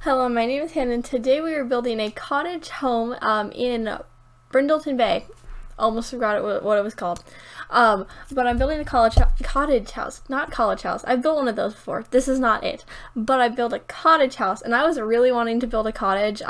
Hello, my name is Hannah, and today we are building a cottage home in Brindleton Bay. Almost forgot what it was called. But I'm building a cottage house, not college house. I've built one of those before. This is not it. But I built a cottage house, and I was really wanting to build a cottage.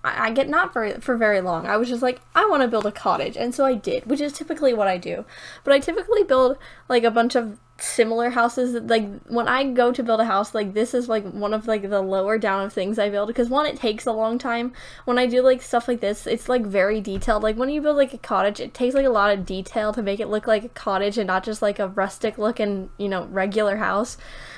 I get not for very long. I was just like, I want to build a cottage, and so I did, which is typically what I do. But I typically build like a bunch of similar houses. Like when I go to build a house, like this is like one of like the lower down of things I build, because one, it takes a long time. When I do like stuff like this, it's like very detailed. Like when you build like a cottage, it takes like a lot of detail to make it look like a cottage and not just like a rustic looking, you know, regular house.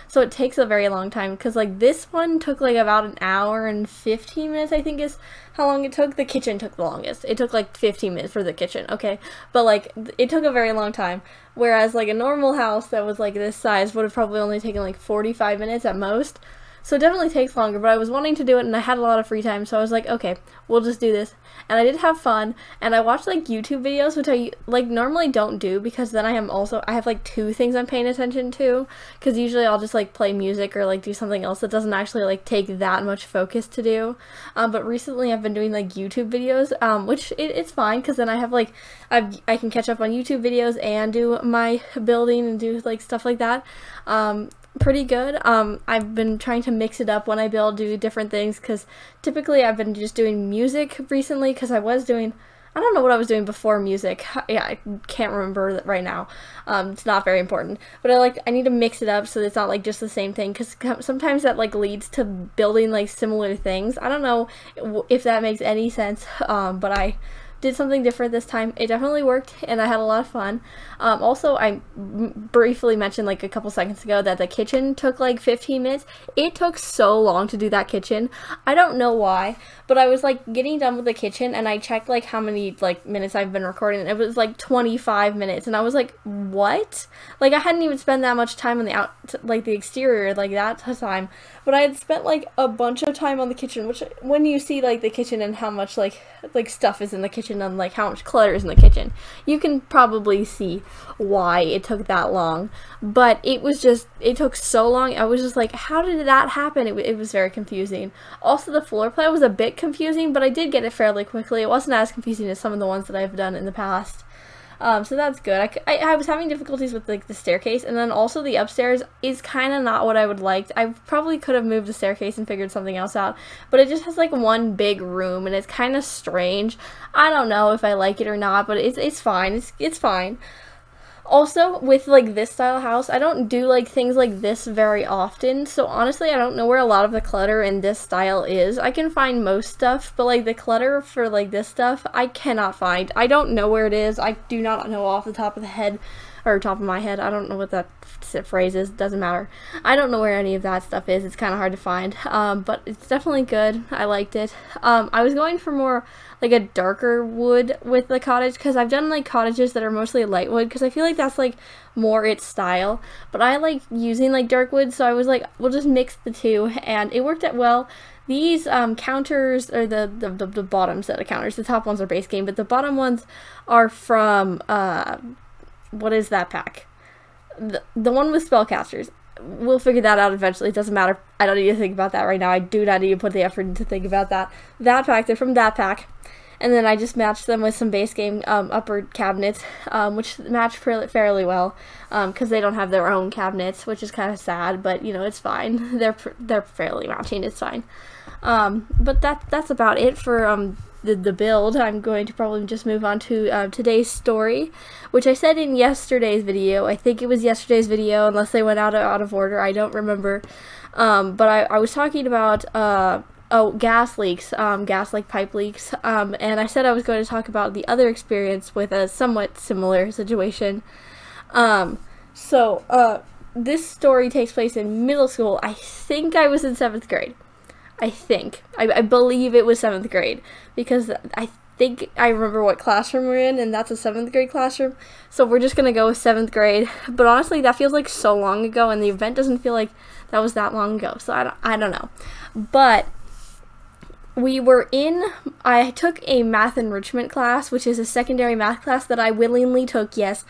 So it takes a very long time, because like this one took like about an hour and 15 minutes, I think is how long it took. The kitchen took the longest. It took like 15 minutes for the kitchen, okay? But like it took a very long time. Whereas like a normal house that was like this size would have probably only taken like 45 minutes at most. So it definitely takes longer, but I was wanting to do it and I had a lot of free time, so I was like, okay, we'll just do this. And I did have fun, and I watched like YouTube videos, which I like normally don't do, because then I have like two things I'm paying attention to, because usually I'll just like play music or like do something else that doesn't actually like take that much focus to do. But recently I've been doing like YouTube videos, which it's fine, because then I have like, I can catch up on YouTube videos and do my building and do like stuff like that. Pretty good. I've been trying to mix it up when I build, do different things, because typically I've been just doing music recently, because I don't know what I was doing before music. Yeah, I can't remember right now. It's not very important, but I need to mix it up so it's not like just the same thing, because sometimes that like leads to building like similar things. I don't know if that makes any sense, but I did something different this time. It definitely worked, and I had a lot of fun. Also, I briefly mentioned like a couple seconds ago that the kitchen took like 15 minutes. It took so long to do that kitchen. I don't know why, but I was like getting done with the kitchen, and I checked like how many like minutes I've been recording, and it was like 25 minutes, and I was like, what? Like I hadn't even spent that much time on the exterior like that time, but I had spent like a bunch of time on the kitchen, which when you see like the kitchen and how much like stuff is in the kitchen and like how much clutter is in the kitchen, you can probably see why it took that long. But it took so long. I was just like, how did that happen? It was very confusing. Also, the floor plan was a bit confusing, but I did get it fairly quickly. It wasn't as confusing as some of the ones that I've done in the past. So that's good. I was having difficulties with like the staircase, and then also the upstairs is kind of not what I would like. I probably could have moved the staircase and figured something else out, but it just has like one big room, and it's kind of strange. I don't know if I like it or not, but it's fine. It's fine. Also, with like this style house, I don't do like things like this very often, so honestly I don't know where a lot of the clutter in this style is. I can find most stuff, but like the clutter for like this stuff I cannot find. I don't know where it is. I do not know off the top of the head, or top of my head. I don't know what that phrase is. Doesn't matter. I don't know where any of that stuff is. It's kind of hard to find, but it's definitely good. I liked it. I was going for more like a darker wood with the cottage, because I've done like cottages that are mostly light wood, because I feel like that's like more its style, but I like using like dark wood, so I was like, we'll just mix the two, and it worked out well. These counters, or the bottom set of counters, the top ones are base game, but the bottom ones are from what is that pack? The one with spellcasters. We'll figure that out eventually. It doesn't matter. I don't need to think about that right now. I do not need to put the effort to think about that. That pack, they're from that pack. And then I just matched them with some base game upper cabinets, which match fairly well, because they don't have their own cabinets, which is kind of sad, but you know, it's fine. They're fairly matching. It's fine. But that's about it for the build. I'm going to probably just move on to today's story, which I said in yesterday's video. I think it was yesterday's video, unless they went out of order. I don't remember. But I was talking about gas leaks, gas like pipe leaks, and I said I was going to talk about the other experience with a somewhat similar situation. This story takes place in middle school. I think I was in 7th grade. I believe it was 7th grade, because I think I remember what classroom we're in, and that's a 7th grade classroom, so we're just gonna go with 7th grade. But honestly, that feels like so long ago, and the event doesn't feel like that was that long ago, so I don't know. But I took a math enrichment class, which is a secondary math class that I willingly took, yes,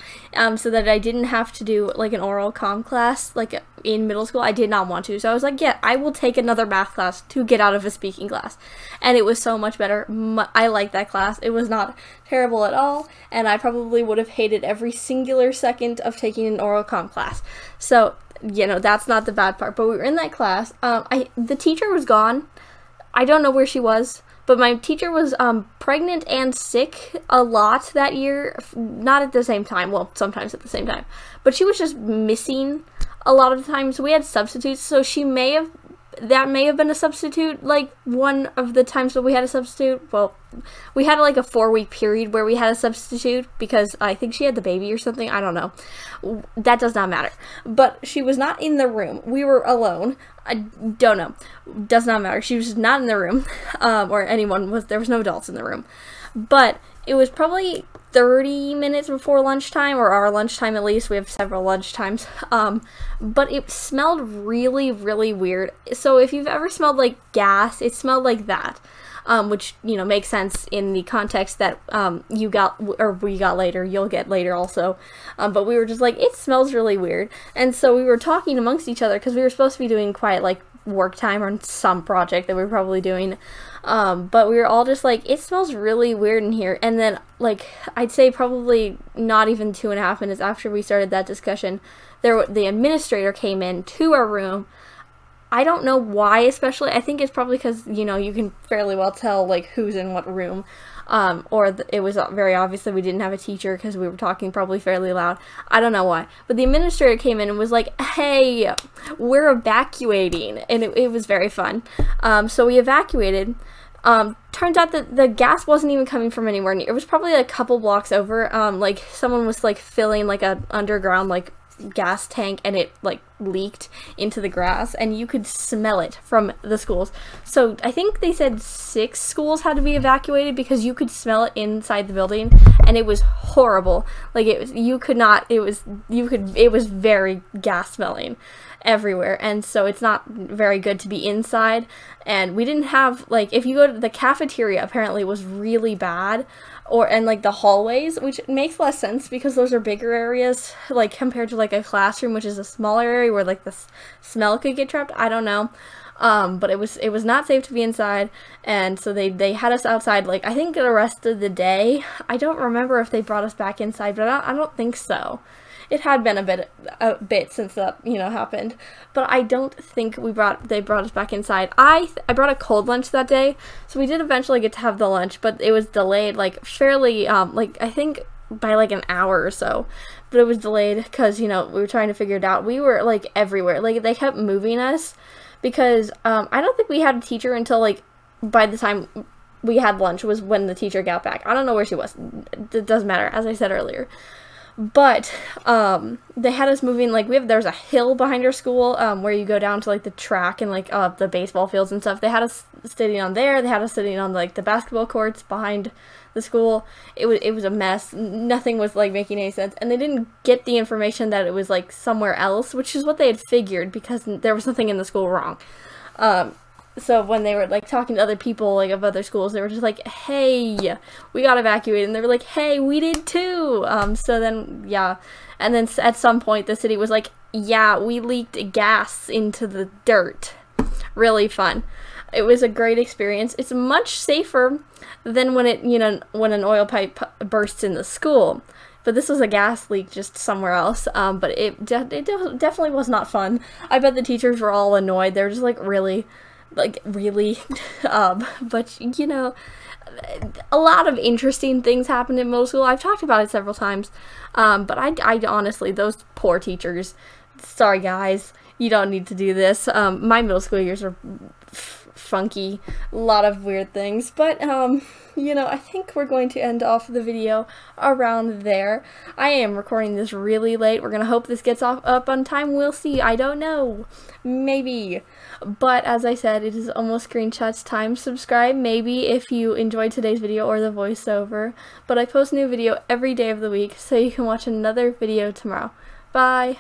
so that I didn't have to do like an oral comm class like in middle school. I did not want to, so I was like, yeah, I will take another math class to get out of a speaking class, and it was so much better. I liked that class. It was not terrible at all, and I probably would have hated every singular second of taking an oral comm class. So, you know, that's not the bad part, but we were in that class. The teacher was gone. I don't know where she was, but my teacher was pregnant and sick a lot that year. Not at the same time, well, sometimes at the same time, but she was just missing a lot of the times. We had substitutes, so that may have been a substitute, like one of the times that we had a substitute. Well, we had like a 4-week period where we had a substitute because I think she had the baby or something. I don't know. That does not matter. But she was not in the room. We were alone. I don't know. Does not matter. She was just not in the room. There was no adults in the room. But it was probably 30 minutes before lunchtime, or our lunchtime at least. We have several lunch times. But it smelled really, really weird. So if you've ever smelled like gas, it smelled like that. Which, you know, makes sense in the context that we got later. You'll get later also. But we were just like, it smells really weird. And so we were talking amongst each other because we were supposed to be doing quiet, like, work time on some project that we were probably doing. But we were all just like, it smells really weird in here. And then, like, I'd say probably not even 2.5 minutes after we started that discussion, the administrator came in to our room. I don't know why especially. I think it's probably because, you know, you can fairly well tell, like, who's in what room. It was very obvious that we didn't have a teacher because we were talking probably fairly loud. I don't know why. But the administrator came in and was like, hey, we're evacuating. And it was very fun. So we evacuated. Turns out that the gas wasn't even coming from anywhere near. It was probably a couple blocks over. Like, someone was, like, filling, like, a underground, like, gas tank, and it like leaked into the grass, and you could smell it from the schools. So I think they said 6 schools had to be evacuated because you could smell it inside the building, and it was horrible. Like, it was very gas smelling everywhere, and so it's not very good to be inside. And we didn't have, like, if you go to the cafeteria, apparently was really bad, and like the hallways, which makes less sense because those are bigger areas, like compared to like a classroom, which is a smaller area where like the smell could get trapped. I don't know. But it was not safe to be inside, and so they had us outside, like, I think the rest of the day. I don't remember if they brought us back inside, but I don't think so. It had been a bit since that, you know, happened, but I don't think they brought us back inside. I brought a cold lunch that day, so we did eventually get to have the lunch, but it was delayed, like, fairly, like, I think by like an hour or so, but it was delayed because, you know, we were trying to figure it out. We were like everywhere, like they kept moving us because I don't think we had a teacher until like by the time we had lunch was when the teacher got back. I don't know where she was. It doesn't matter, as I said earlier. But they had us moving, like, there's a hill behind our school where you go down to like the track and like the baseball fields and stuff. They had us sitting on there. They had us sitting on like the basketball courts behind the school. It was a mess. Nothing was like making any sense, and they didn't get the information that it was like somewhere else, which is what they had figured because there was something in the school wrong. So when they were like talking to other people like of other schools, they were just like, hey, we got evacuated, and they were like, hey, we did too. So then, yeah, and then at some point the city was like, yeah, we leaked gas into the dirt. Really fun. It was a great experience. It's much safer than when when an oil pipe bursts in the school. But this was a gas leak just somewhere else. But it definitely was not fun. I bet the teachers were all annoyed. They were just like, really. But you know, a lot of interesting things happened in middle school. I've talked about it several times, but I honestly, those poor teachers, sorry guys, you don't need to do this. My middle school years were funky, a lot of weird things, but you know, I think we're going to end off the video around there. I am recording this really late. We're gonna hope this gets up on time. We'll see. I don't know, maybe. But as I said, it is almost screenshots time. Subscribe maybe if you enjoyed today's video or the voiceover. But I post a new video every day of the week, so you can watch another video tomorrow. Bye!